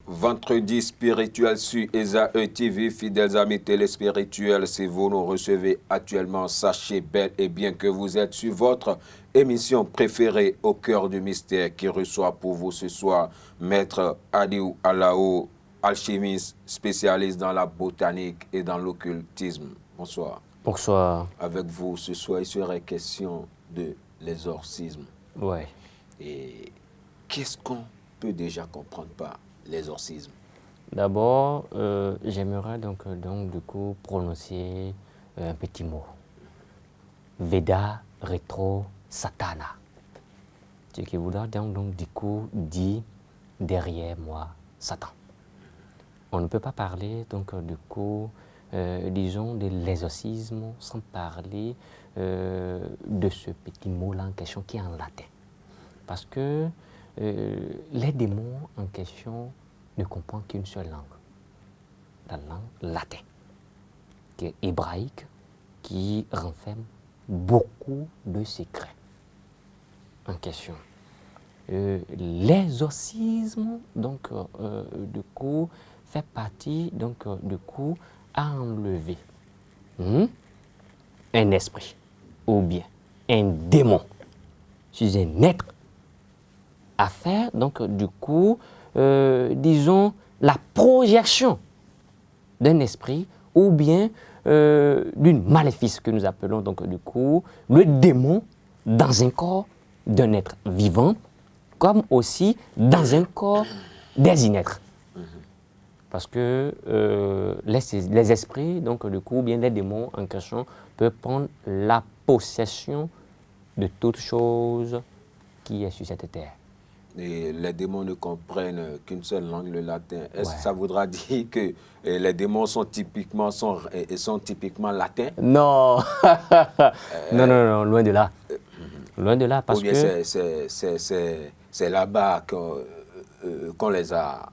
Vendredi spirituel sur ESA-E TV, fidèles amis téléspirituels, si vous nous recevez actuellement, sachez bel et bien que vous êtes sur votre émission préférée Au cœur du mystère qui reçoit pour vous ce soir Maître Adiou Alao, alchimiste, spécialiste dans la botanique et dans l'occultisme. Bonsoir. Bonsoir. Avec vous ce soir, il serait question de l'exorcisme. Ouais. Et qu'est-ce qu'on peut déjà comprendre par l'exorcisme? D'abord, j'aimerais donc du coup prononcer un petit mot. Veda Retro Satana. Ce qui voudra donc du coup dire derrière moi Satan. On ne peut pas parler donc du coup, disons, de l'exorcisme sans parler de ce petit mot-là en question qui est en latin. Parce que les démons en question ne comprennent qu'une seule langue, la langue latine, qui est hébraïque, qui renferme beaucoup de secrets en question. L'exorcisme, donc, du coup, fait partie, donc, du coup, à enlever un esprit ou bien un démon sur un être à faire, donc, du coup, disons, la projection d'un esprit ou bien d'une maléfice que nous appelons, donc, du coup, le démon dans un corps d'un être vivant, comme aussi dans un corps des inêtres. Parce que les esprits, donc, du coup, ou bien les démons en question, peuvent prendre la possession de toute chose qui est sur cette terre. Et les démons ne comprennent qu'une seule langue, le latin. Est-ce que Ouais. ça voudra dire que les démons sont typiquement latins? Non. Non, loin de là. Loin de là, parce Ou bien que... c'est là-bas qu'on les a,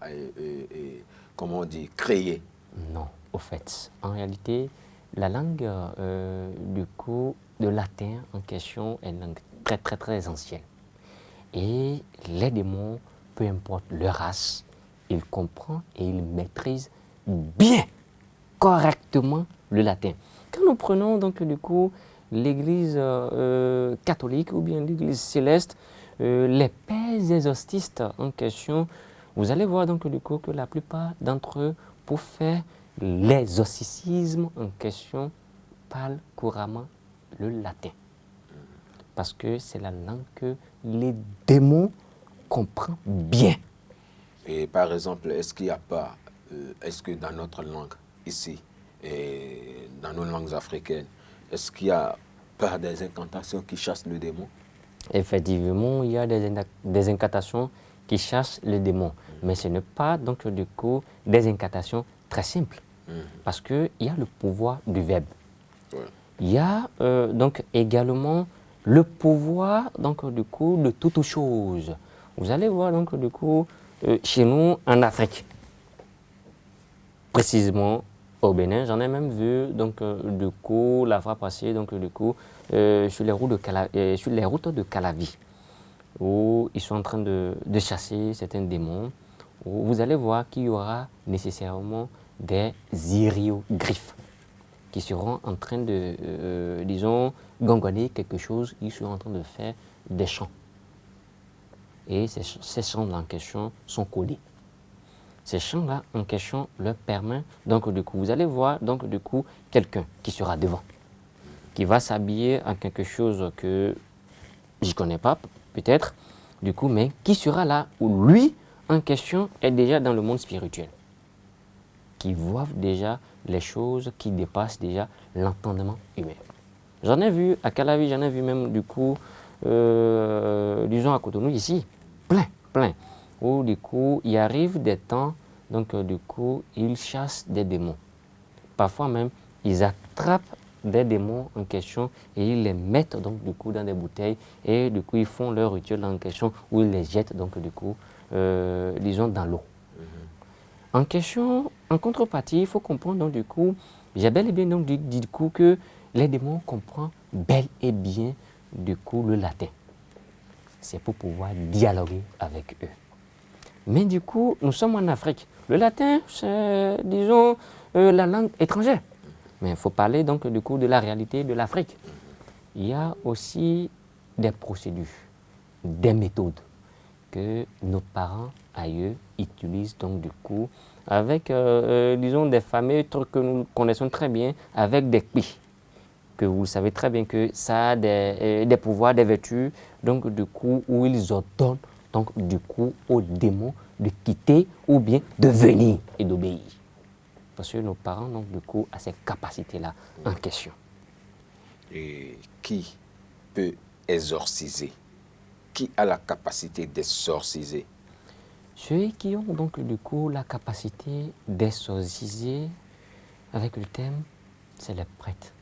comment on dit, créés? Non, au fait. En réalité, la langue du coup, de latin en question est une langue très ancienne. Et les démons, peu importe leur race, ils comprennent et ils maîtrisent bien, correctement le latin. Quand nous prenons donc du coup l'église catholique ou bien l'église céleste, les pères exorcistes en question, vous allez voir donc du coup que la plupart d'entre eux, pour faire l'exorcisme en question, parlent couramment le latin. Parce que c'est la langue que les démons comprennent bien. Et par exemple, est-ce qu'il n'y a pas, est-ce que dans notre langue, ici, et dans nos langues africaines, est-ce qu'il n'y a pas des incantations qui chassent le démon? Effectivement, il y a des incantations qui chassent le démon. Mais ce n'est pas donc du coup des incantations très simples. Parce qu'il y a le pouvoir du verbe. Ouais. Il y a donc également le pouvoir donc du coup de toute chose. Vous allez voir donc du coup chez nous en Afrique, précisément au Bénin, j'en ai même vu donc du coup la fois passée donc du coup sur les routes de Calavi, où ils sont en train de chasser certains démons. Où vous allez voir qu'il y aura nécessairement des hieroglyphes qui seront en train de, disons, gongonner quelque chose, ils seront en train de faire des chants. Et ces chants-là en question sont collés. Ces chants-là en question leur permettent, donc du coup, vous allez voir, donc du coup, quelqu'un qui sera devant, qui va s'habiller en quelque chose que je ne connais pas, peut-être, du coup, mais qui sera là où lui, en question, est déjà dans le monde spirituel, qui voit déjà les choses qui dépassent déjà l'entendement humain. J'en ai vu à Calavi, j'en ai vu même du coup, disons à Cotonou ici, plein, où du coup il arrive des temps, donc du coup ils chassent des démons. Parfois même ils attrapent des démons en question et ils les mettent donc du coup dans des bouteilles et du coup ils font leur rituel en question où ils les jettent donc du coup, disons dans l'eau. En question, en contrepartie, il faut comprendre donc du coup, j'ai bel et bien donc dit du coup que les démons comprennent bel et bien du coup le latin. C'est pour pouvoir dialoguer avec eux. Mais du coup, nous sommes en Afrique. Le latin, c'est, disons, la langue étrangère. Mais il faut parler donc du coup de la réalité de l'Afrique. Il y a aussi des procédures, des méthodes que nos parents aïeux utilisent donc du coup avec, disons, des fameux trucs que nous connaissons très bien, avec des cris, que vous savez très bien que ça a des pouvoirs, des vertus, donc du coup, où ils ordonnent donc du coup aux démons de quitter ou bien de venir et d'obéir. Parce que nos parents, donc du coup, ont ces capacités-là en question. Et qui peut exorciser? Qui a la capacité d'exorciser? Ceux qui ont donc du coup la capacité d'exorciser avec le thème, c'est les prêtres.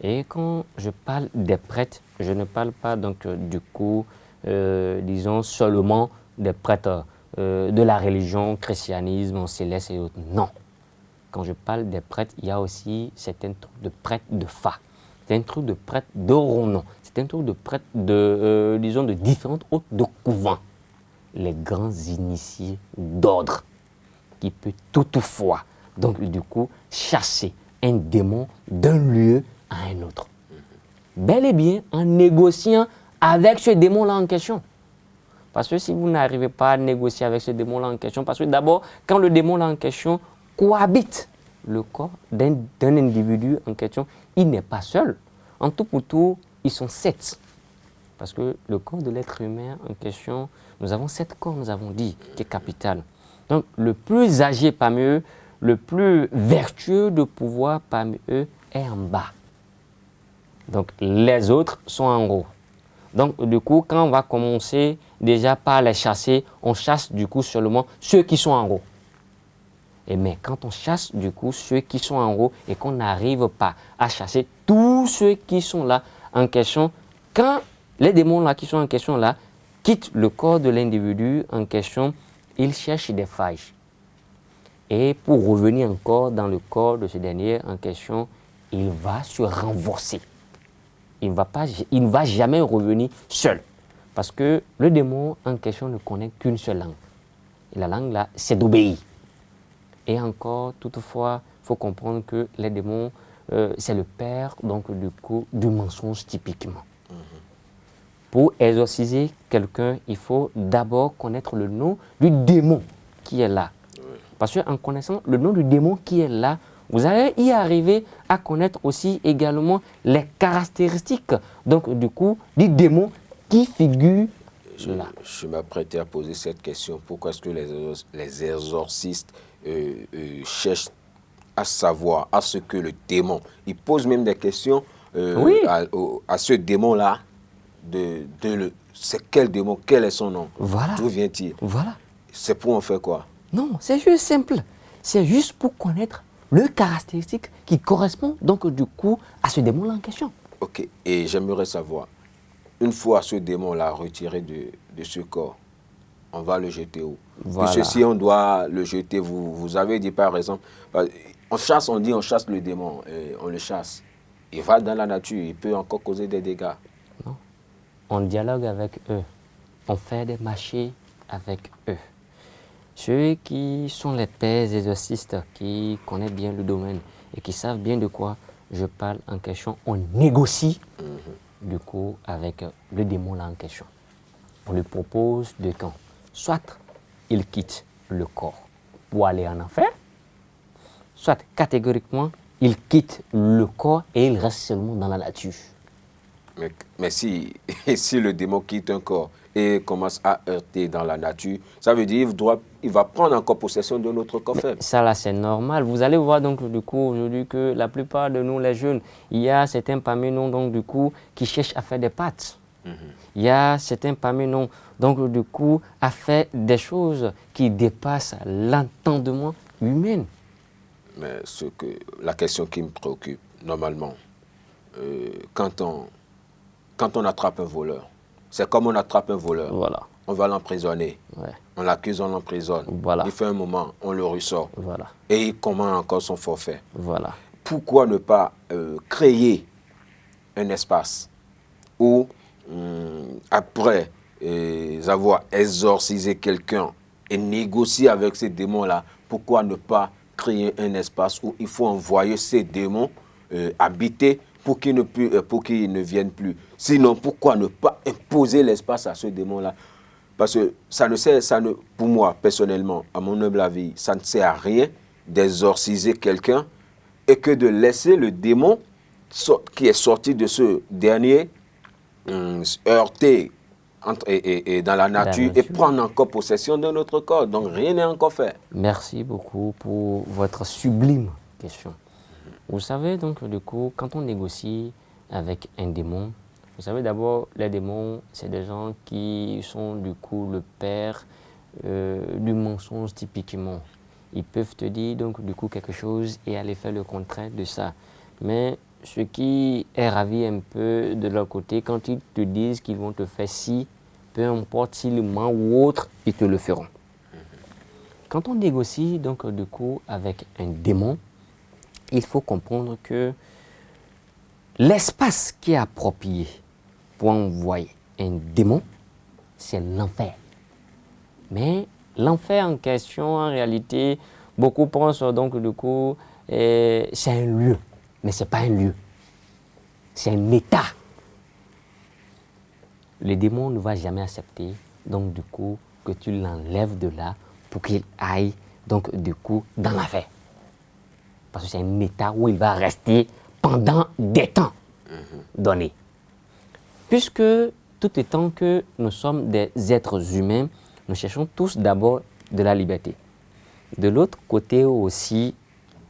Et quand je parle des prêtres, je ne parle pas donc du coup, disons seulement des prêtres de la religion, christianisme, céleste et autres. Non. Quand je parle des prêtres, il y a aussi certains trucs de prêtres de fa. C'est un truc de prêtres de renom. C'est un truc de prêtres de, disons, de différentes autres de couvents. Les grands initiés d'ordre qui peut toutefois, donc du coup, chasser un démon d'un lieu à un autre. Bel et bien en négociant avec ce démon-là en question. Parce que si vous n'arrivez pas à négocier avec ce démon-là en question, parce que d'abord, quand le démon-là en question cohabite le corps d'un individu en question, il n'est pas seul. En tout pour tout, ils sont 7. Parce que le corps de l'être humain en question, nous avons 7 corps, nous avons dit, qui est capital. Donc, le plus âgé parmi eux, le plus vertueux de pouvoir parmi eux est en bas. Donc, les autres sont en haut. Donc, du coup, quand on va commencer déjà par les chasser, on chasse du coup seulement ceux qui sont en haut. Et mais quand on chasse du coup ceux qui sont en haut et qu'on n'arrive pas à chasser tous ceux qui sont là en question, quand les démons là qui sont en question là quittent le corps de l'individu en question, ils cherchent des failles. Et pour revenir encore dans le corps de ce dernier en question, il va se renforcer. Il ne va jamais revenir seul. Parce que le démon en question ne connaît qu'une seule langue. Et la langue là, c'est d'obéir. Et encore, toutefois, il faut comprendre que les démons, c'est le père donc, du coup, du mensonge typiquement. Pour exorciser quelqu'un, il faut d'abord connaître le nom du démon qui est là. Parce qu'en connaissant le nom du démon qui est là, vous allez y arriver à connaître aussi également les caractéristiques donc, du coup, du démon qui figure là. Je m'apprêtais à poser cette question. Pourquoi est-ce que les exorcistes cherchent à savoir, à ce que le démon, ils posent même des questions Oui. à ce démon-là, c'est quel démon, quel est son nom, Voilà. d'où vient-il? Voilà. C'est pour en faire quoi? Non, c'est juste simple. C'est juste pour connaître le caractéristique qui correspond donc du coup à ce démon-là en question. Ok, et j'aimerais savoir, une fois ce démon-là retiré de ce corps, on va le jeter où? Voilà. Puisque si on doit le jeter, vous avez dit par exemple, on chasse, on dit on chasse le démon, on le chasse. Il va dans la nature, il peut encore causer des dégâts. Non. On dialogue avec eux. On fait des marchés avec eux. Ceux qui sont les pères exorcistes, qui connaissent bien le domaine et qui savent bien de quoi je parle en question, on négocie du coup avec le démon là en question. On lui propose deux camps. Soit il quitte le corps pour aller en enfer, soit catégoriquement il quitte le corps et il reste seulement dans la nature. Mais si le démon quitte un corps et commence à heurter dans la nature, ça veut dire qu'il va prendre encore possession de notre corps faible. Ça là c'est normal. Vous allez voir donc du coup aujourd'hui que la plupart de nous les jeunes, il y a certains parmi nous donc du coup qui cherchent à faire des pâtes. Il y a certains parmi nous donc du coup à faire des choses qui dépassent l'entendement humain. Mais la question qui me préoccupe, normalement, quand on attrape un voleur, c'est comme on attrape un voleur. Voilà. on va l'emprisonner. Ouais. On l'accuse, on l'emprisonne. Voilà. Il fait un moment, on le ressort. Voilà. Et il commande encore son forfait. Voilà. Pourquoi ne pas créer un espace où, après avoir exorcisé quelqu'un et négocier avec ces démons-là, pourquoi ne pas créer un espace où il faut envoyer ces démons habiter pour qu'ils ne viennent plus. Sinon, pourquoi ne pas imposer l'espace à ce démon-là? Parce que pour moi, personnellement, à mon humble avis, ça ne sert à rien d'exorciser quelqu'un et que de laisser le démon qui est sorti de ce dernier heurter dans la nature et prendre encore possession de notre corps. Donc rien n'est encore fait. Merci beaucoup pour votre sublime question. Vous savez, donc, du coup, quand on négocie avec un démon, vous savez, d'abord, les démons, c'est des gens qui sont, du coup, le père du mensonge typiquement. Ils peuvent te dire, donc, du coup, quelque chose et aller faire le contraire de ça. Mais ce qui est ravi un peu de leur côté, quand ils te disent qu'ils vont te faire ci, peu importe s'ils mentent ou autre, ils te le feront. Quand on négocie, donc, du coup, avec un démon, il faut comprendre que l'espace qui est approprié pour envoyer un démon, c'est l'enfer. Mais l'enfer en question, en réalité, beaucoup pensent donc du coup, c'est un lieu. Mais ce n'est pas un lieu. C'est un état. Le démon ne va jamais accepter, donc du coup, que tu l'enlèves de là pour qu'il aille, donc du coup, dans l'enfer. Parce que c'est un état où il va rester pendant des temps donnés. Puisque tout étant que nous sommes des êtres humains, nous cherchons tous d'abord de la liberté. De l'autre côté aussi,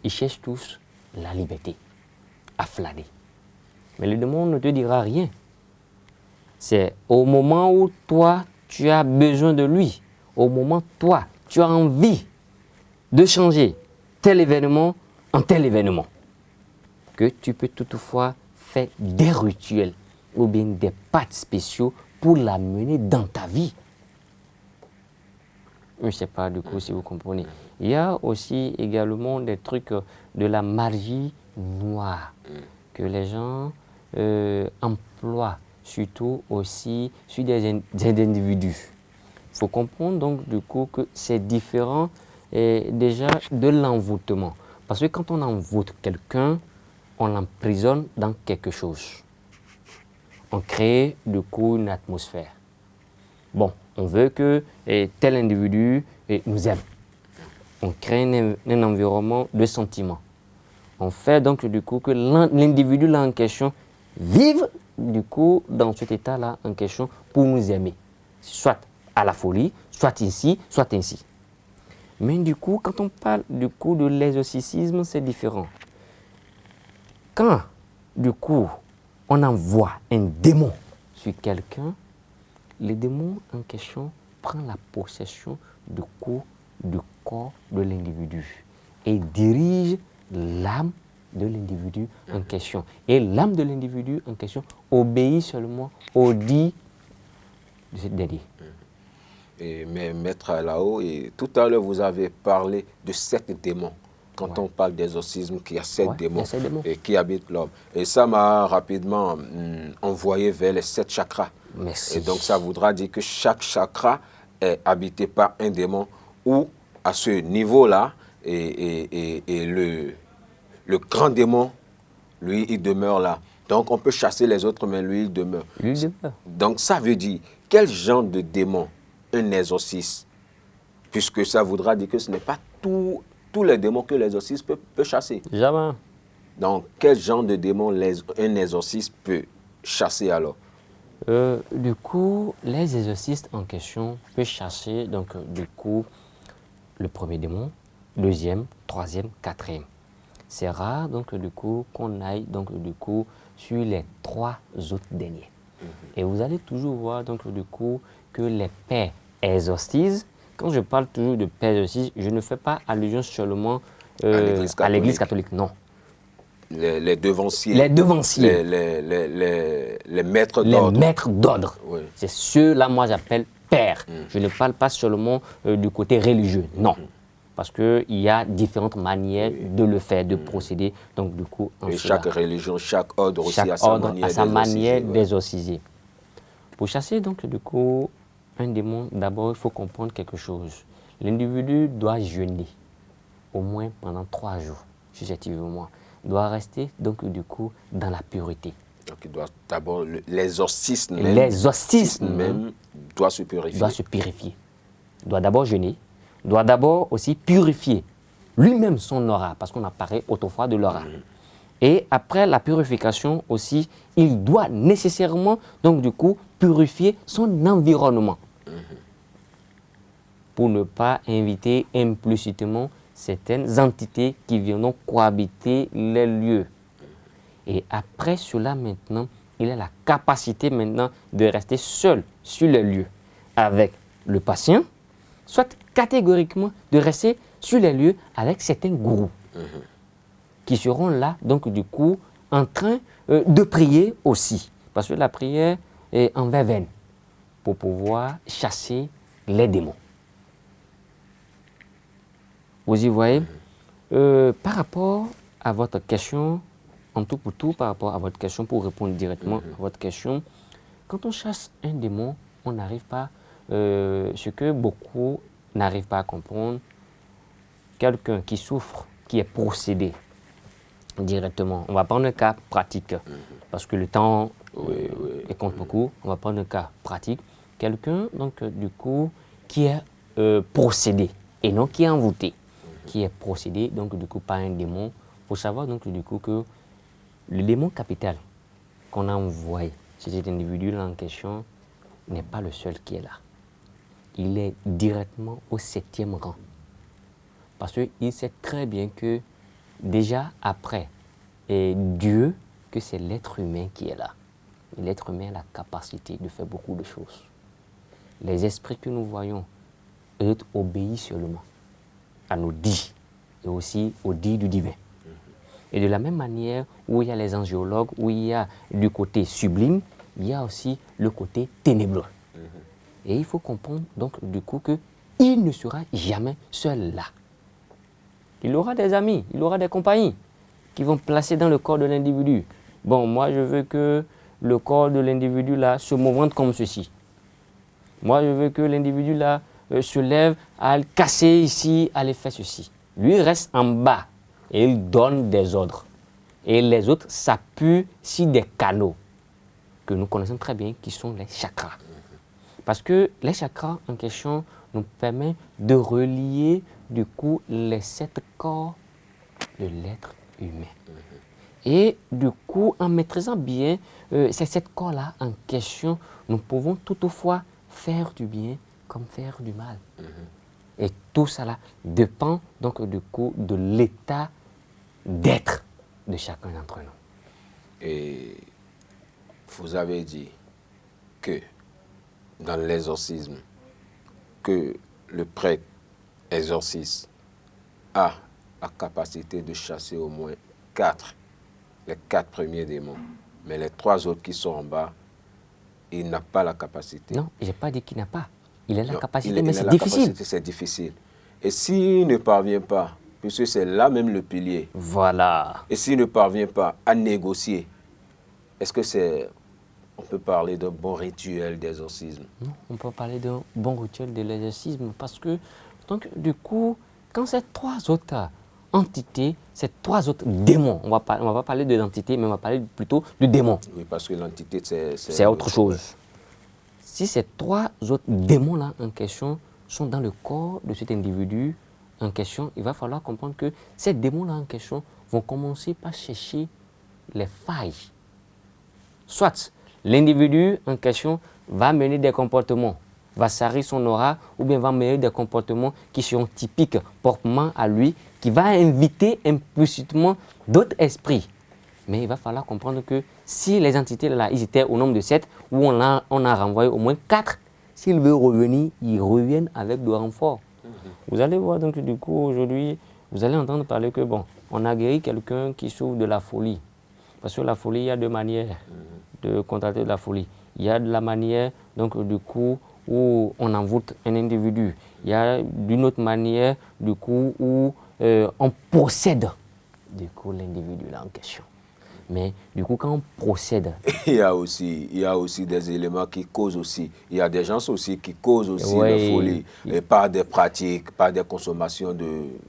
ils cherchent tous la liberté à flâner. Mais le démon ne te dira rien. C'est au moment où toi, tu as besoin de lui, au moment où toi, tu as envie de changer tel événement en tel événement, que tu peux toutefois faire des rituels ou bien des pactes spéciaux pour l'amener dans ta vie. Je ne sais pas du coup si vous comprenez. Il y a aussi également des trucs de la magie noire que les gens emploient, surtout aussi sur des individus. Il faut comprendre donc du coup que c'est différent déjà de l'envoûtement. Parce que quand on envoûte quelqu'un, on l'emprisonne dans quelque chose. On crée du coup une atmosphère. Bon, on veut que tel individu nous aime. On crée un environnement de sentiments. On fait donc du coup que l'individu là en question vive du coup dans cet état-là en question pour nous aimer. Soit à la folie, soit ici, soit ainsi. Mais du coup, quand on parle du coup de l'exorcisme, c'est différent. Quand du coup on envoie un démon sur quelqu'un, le démon en question prend la possession du corps de l'individu et dirige l'âme de l'individu en question. Et l'âme de l'individu en question obéit seulement au dit de cette dernier. Mais Maître là-haut, et tout à l'heure, vous avez parlé de 7 démons. Quand on parle d'exorcisme, qu'il y a 7 démons, qui habitent l'homme. Et ça m'a rapidement envoyé vers les 7 chakras. Merci. Et donc, ça voudra dire que chaque chakra est habité par un démon ou à ce niveau-là, et le grand démon, lui, il demeure là. Donc, on peut chasser les autres, mais lui, il demeure. Lui, il demeure. Donc, ça veut dire, quel genre de démon un exorciste? Puisque ça voudra dire que ce n'est pas tous les démons que l'exorciste peut chasser. Jamais. Donc, quel genre de démon un exorciste peut chasser alors? Du coup, les exorcistes en question peuvent chasser donc, du coup, le premier démon, deuxième, troisième, quatrième. C'est rare donc du coup qu'on aille donc du coup sur les 3 autres derniers. Et vous allez toujours voir donc du coup que les pères exorcisent. Quand je parle toujours de pères exorcistes, je ne fais pas allusion seulement à l'Église catholique, non. Les devanciers. Les devanciers. Les maîtres d'ordre. Les maîtres d'ordre. Oui. C'est ceux-là, moi, j'appelle père. Je ne parle pas seulement du côté religieux, non. Parce qu'il y a différentes manières de le faire, de procéder. Donc, du coup, et chaque religion, chaque ordre aussi a sa manière d'exorciser. Pour chasser, donc, du coup, un démon, d'abord, il faut comprendre quelque chose. L'individu doit jeûner au moins pendant 3 jours, successivement. Il doit rester, donc, du coup, dans la pureté. Donc, il doit d'abord, l'exorcisme même doit se purifier. Doit se purifier. Il doit d'abord jeûner. Il doit d'abord aussi purifier lui-même son aura, parce qu'on a parlé autrefois de l'aura. Et après la purification aussi, il doit nécessairement, donc du coup, purifier son environnement. Pour ne pas inviter implicitement certaines entités qui viendront cohabiter les lieux. Et après cela maintenant, il a la capacité maintenant de rester seul sur les lieux avec le patient, soit catégoriquement de rester sur les lieux avec certains gourous qui seront là, donc du coup, en train de prier aussi. Parce que la prière est en verveine pour pouvoir chasser les démons. Vous y voyez, par rapport à votre question, en tout pour tout, par rapport à votre question, pour répondre directement à votre question, quand on chasse un démon, on n'arrive pas, ce que beaucoup n'arrivent pas à comprendre, quelqu'un qui souffre, qui est possédé directement. On va prendre un cas pratique, parce que le temps compte beaucoup. On va prendre un cas pratique. Quelqu'un, donc, du coup, qui est possédé, et non qui est envoûté, qui est possédé, donc, du coup, par un démon. Il faut savoir, donc, du coup, que le démon capital qu'on a envoyé sur cet individu-là en question n'est pas le seul qui est là. Il est directement au 7e rang. Parce qu'il sait très bien que déjà après Dieu, que c'est l'être humain qui est là. Et l'être humain a la capacité de faire beaucoup de choses. Les esprits que nous voyons, eux, obéissent seulement à nos dits et aussi aux dits du divin. Et de la même manière où il y a les angiologues, où il y a du côté sublime, il y a aussi le côté ténébreux. Et il faut comprendre donc du coup qu'il ne sera jamais seul là. Il aura des amis, il aura des compagnies qui vont placer dans le corps de l'individu. Bon, moi je veux que le corps de l'individu là se mouvante comme ceci. Moi je veux que l'individu là se lève à le casser ici, à aller faire ceci. Lui reste en bas et il donne des ordres. Et les autres s'appuient sur des canaux que nous connaissons très bien, qui sont les chakras. Parce que les chakras en question nous permettent de relier du coup les 7 corps de l'être humain. Et du coup, en maîtrisant bien ces 7 corps-là en question, nous pouvons toutefois faire du bien comme faire du mal. Et tout cela dépend donc du coup de l'état d'être de chacun d'entre nous. Et vous avez dit que dans l'exorcisme, que le prêtre exorciste a la capacité de chasser au moins 4, les 4 premiers démons. Mais les 3 autres qui sont en bas, il n'a pas la capacité. Non, je n'ai pas dit qu'il n'a pas. Il a la capacité, mais c'est difficile. C'est difficile. Et s'il ne parvient pas, puisque c'est là même le pilier. Voilà. Et s'il ne parvient pas à négocier, est-ce que c'est... On peut parler d'un bon rituel d'exorcisme? Non, on peut parler d'un bon rituel de l'exorcisme parce que, donc, du coup, quand ces 3 autres entités, ces 3 autres démons, on va pas parler de l'entité, mais on va parler plutôt de démons. Oui, parce que l'entité, c'est autre chose. Si ces 3 autres démons-là en question sont dans le corps de cet individu en question, il va falloir comprendre que ces démons-là en question vont commencer par chercher les failles. Soit l'individu en question va mener des comportements, va salir son aura, ou bien va mener des comportements qui seront typiques proprement à lui, qui va inviter implicitement d'autres esprits. Mais il va falloir comprendre que si les entités là, ils étaient au nombre de 7, où on a renvoyé au moins 4, s'ils veulent revenir, ils reviennent avec de renforts. Vous allez voir donc du coup aujourd'hui, vous allez entendre parler que bon, on a guéri quelqu'un qui souffre de la folie. Parce que la folie, il y a 2 manières de contracter de la folie. Il y a de la manière, donc du coup, où on envoûte un individu. Il y a d'une autre manière, du coup, où on possède, du coup, l'individu là en question. Mais du coup, quand on procède... Il y a aussi des éléments qui causent aussi. Il y a des gens aussi qui causent aussi la Oui, folie et par des pratiques, par des consommations de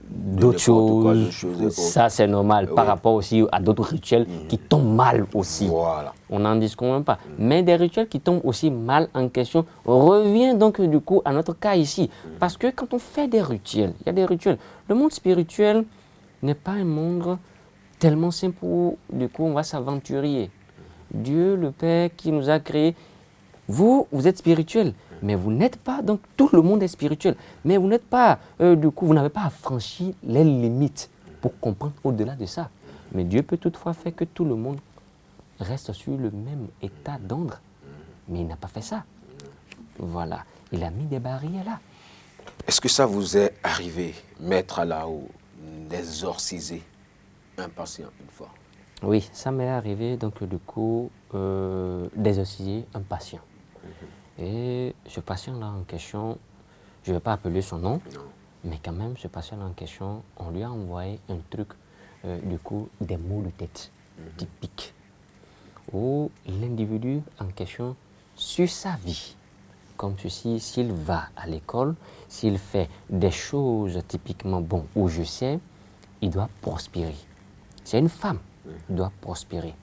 d'autres n'importe quoi, de choses, choses et autres. ça c'est normal, par Oui. rapport aussi à d'autres rituels qui tombent mal aussi. Voilà. On n'en discute même pas. Mais des rituels qui tombent aussi mal en question revient donc du coup à notre cas ici. Parce que quand on fait des rituels, il y a des rituels. Le monde spirituel n'est pas un monde tellement simple où du coup on va s'aventurer. Dieu, le Père qui nous a créés, vous êtes spirituel, mais vous n'êtes pas, donc tout le monde est spirituel, mais vous n'êtes pas, du coup, vous n'avez pas à franchir les limites pour comprendre au-delà de ça. Mais Dieu peut toutefois faire que tout le monde reste sur le même état d'ordre, mais il n'a pas fait ça. Voilà, il a mis des barrières là. Est-ce que ça vous est arrivé, maître là-haut, d'exorciser un patient une fois? Oui, ça m'est arrivé, donc du coup, d'exorciser un patient. Et ce patient-là en question, je ne vais pas appeler son nom, mais quand même, ce patient-là en question, on lui a envoyé un truc, du coup, des maux de tête typiques, où l'individu en question, sur sa vie, comme ceci, s'il va à l'école, s'il fait des choses typiquement bon, où je sais, il doit prospérer. C'est une femme, il doit prospérer.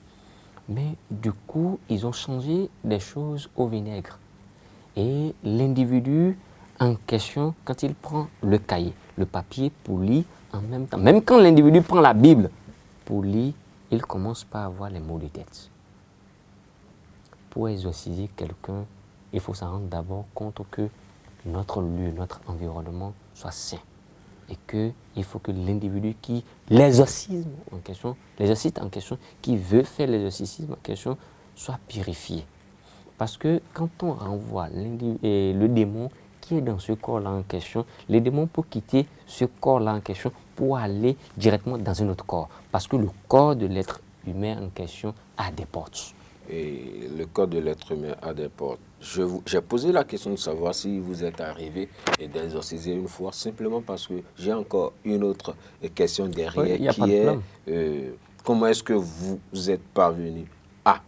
Mais du coup, ils ont changé des choses au vinaigre. Et l'individu en question, quand il prend le cahier, le papier pour lire en même temps, même quand l'individu prend la Bible pour lire, il commence par avoir les maux de tête. Pour exorciser quelqu'un, il faut s'en rendre d'abord compte que notre lieu, notre environnement soit sain. Et qu'il faut que l'individu qui l'exorcisme en question, l'exorciste en question, qui veut faire l'exorcisme en question, soit purifié. Parce que quand on renvoie le démon qui est dans ce corps-là en question, le démon peut quitter ce corps-là en question pour aller directement dans un autre corps. Parce que le corps de l'être humain en question a des portes. Et le corps de l'être humain a des portes. J'ai posé la question de savoir si vous êtes arrivé et d'exorciser une fois, simplement parce que j'ai encore une autre question derrière qui est comment est-ce que vous êtes parvenu à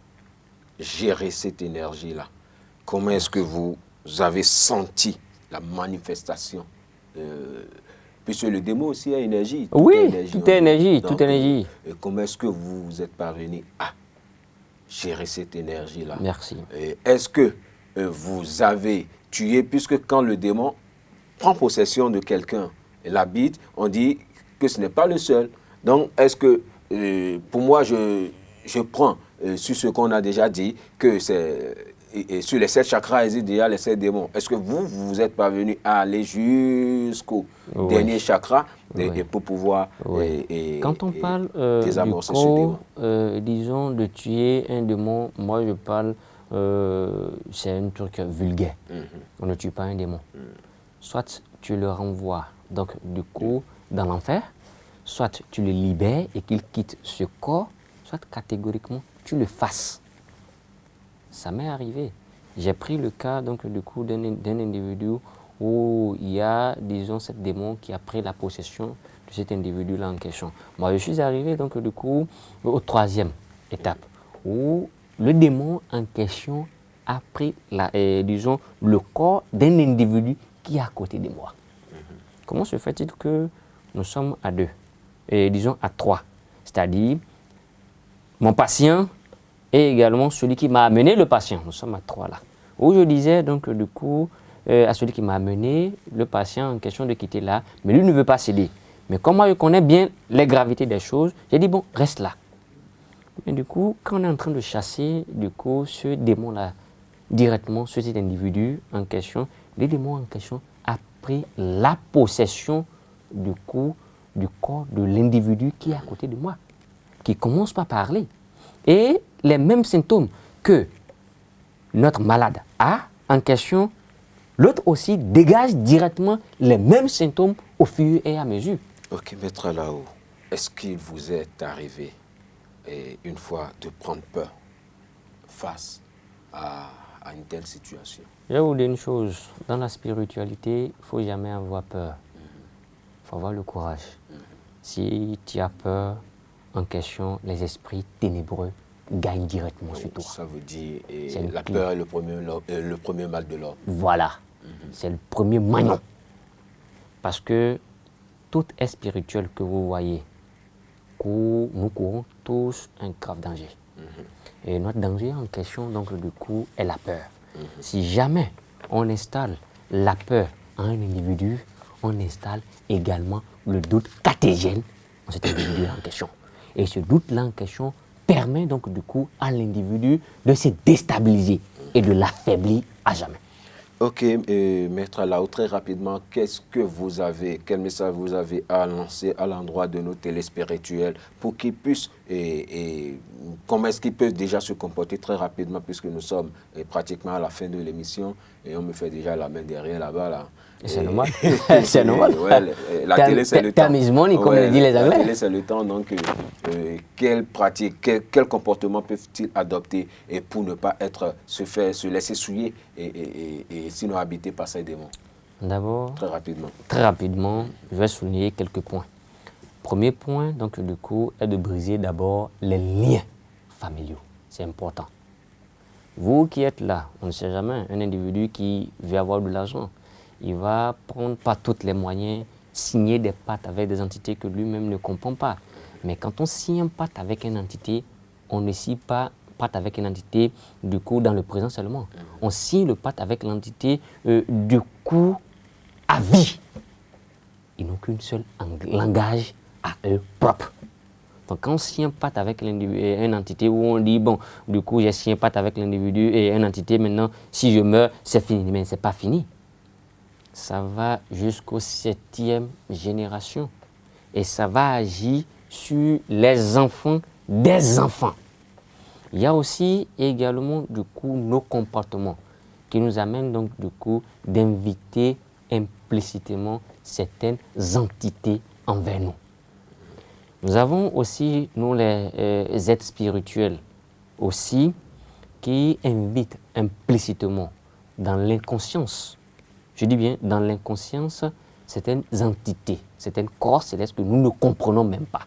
gérer cette énergie-là? Comment est-ce que vous avez senti la manifestation puisque le démon aussi a énergie. Oui, tout est énergie, toute énergie. Comment est-ce que vous êtes parvenu à gérer cette énergie-là? Merci. Est-ce que vous avez tué, puisque quand le démon prend possession de quelqu'un et l'habite, on dit que ce n'est pas le seul. Donc, est-ce que, pour moi, je prends sur ce qu'on a déjà dit, que c'est sur les 7 chakras, il y a les 7 démons. Est-ce que vous êtes parvenu à aller jusqu'au dernier chakra et pour pouvoir quand on parle désamorcer du ce démon? disons, de tuer un démon, moi je parle, c'est un truc vulgaire. On ne tue pas un démon. Soit tu le renvoies, donc du coup, dans l'enfer, soit tu le libères et qu'il quitte ce corps, soit catégoriquement, tu le fasses. Ça m'est arrivé. J'ai pris le cas donc du coup d'un individu où il y a, disons, cet démon qui a pris la possession de cet individu-là en question. Moi, je suis arrivé donc du coup au 3e étape où le démon en question a pris disons, le corps d'un individu qui est à côté de moi. Comment se fait-il que nous sommes à 2 et disons à 3, c'est-à-dire mon patient et également celui qui m'a amené le patient. Nous sommes à 3 là. Où je disais donc du coup à celui qui m'a amené le patient en question de quitter là, mais lui ne veut pas céder. Mais comme moi je connais bien les gravités des choses, j'ai dit bon, reste là. Et du coup, quand on est en train de chasser du coup ce démon là directement sur cet individu en question, le démon en question a pris la possession du coup du corps de l'individu qui est à côté de moi, qui commence par parler. Et les mêmes symptômes que notre malade a en question, l'autre aussi dégage directement les mêmes symptômes au fur et à mesure. Ok, maître là-haut, est-ce qu'il vous est arrivé une fois de prendre peur face à à une telle situation? Je vais vous dire une chose, dans la spiritualité, il ne faut jamais avoir peur. Il faut avoir le courage. Si tu as peur, en question, les esprits ténébreux gagnent directement sur toi. Ça veut dire C'est la peur est le premier mal de l'homme. Voilà, c'est le premier magnon. Parce que tout est spirituel que vous voyez, nous courons tous un grave danger. Et notre danger en question, donc du coup, est la peur. Si jamais on installe la peur en un individu, on installe également le doute cartésien en cet individu en question. Et ce doute-là en question permet donc du coup à l'individu de se déstabiliser et de l'affaiblir à jamais. Ok, Maître Alao, très rapidement, quel message vous avez à lancer à l'endroit de nos téléspirituels pour qu'ils puissent, comment est-ce qu'ils peuvent déjà se comporter très rapidement, puisque nous sommes pratiquement à la fin de l'émission et on me fait déjà la main derrière là-bas. Là. C'est normal. C'est normal. Ouais, la télé, c'est le temps. Time is money, comme le disent les Anglais. La télé, c'est le temps. Donc, quelle pratique, quel comportement peuvent-ils adopter et pour ne pas se laisser souiller et sinon habiter par ces démons? D'abord, très rapidement, je vais souligner quelques points. Premier point, donc du coup, est de briser d'abord les liens familiaux. C'est important. Vous qui êtes là, on ne sait jamais, un individu qui veut avoir de l'argent, il va prendre par tous les moyens, signer des pactes avec des entités que lui-même ne comprend pas. Mais quand on signe un pacte avec une entité, on ne signe pas pacte avec une entité du coup dans le présent seulement. On signe le pacte avec l'entité du coup à vie. Ils n'ont qu'une seule langage à eux propre. Donc quand on signe un pacte avec une entité où on dit, bon, du coup j'ai signé un pacte avec l'individu et une entité, maintenant si je meurs, c'est fini. Mais ce n'est pas fini. Ça va jusqu'aux 7e génération. Et ça va agir sur les enfants des enfants. Il y a aussi également du coup nos comportements qui nous amènent donc du coup d'inviter implicitement certaines entités envers nous. Nous avons aussi, nous les êtres spirituels aussi, qui invitent implicitement dans l'inconscience, je dis bien dans l'inconscience, certaines entités, certaines corps célestes que nous ne comprenons même pas.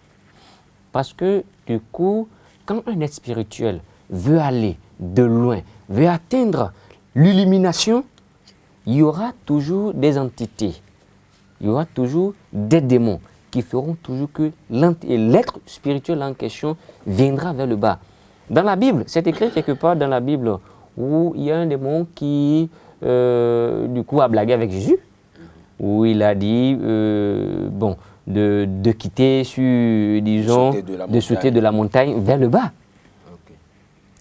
Parce que du coup, quand un être spirituel veut aller de loin, veut atteindre l'illumination, il y aura toujours des entités, il y aura toujours des démons qui feront toujours que l'être spirituel en question viendra vers le bas. Dans la Bible, c'est écrit quelque part dans la Bible où il y a un démon qui, du coup, a blagué avec Jésus, où il a dit, bon, de quitter sur, disons, de sauter de la montagne vers le bas. Okay.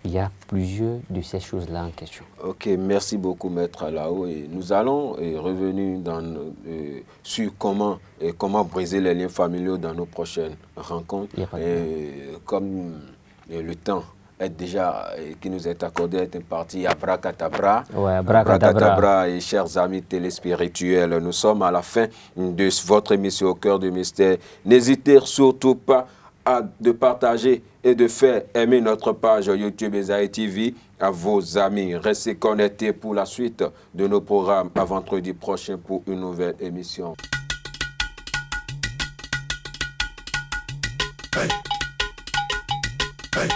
Il y a plusieurs de ces choses-là en question. Ok, merci beaucoup, Maître Alao. Et nous allons revenir sur comment briser les liens familiaux dans nos prochaines rencontres. Comme le temps qui nous est accordé est imparti, abracadabra. Ouais, abracadabra. Et chers amis téléspirituels, nous sommes à la fin de votre émission Au cœur du mystère. N'hésitez surtout pas de partager et de faire aimer notre page YouTube Esaïe TV à vos amis. Restez connectés pour la suite de nos programmes à vendredi prochain pour une nouvelle émission. Hey. Hey.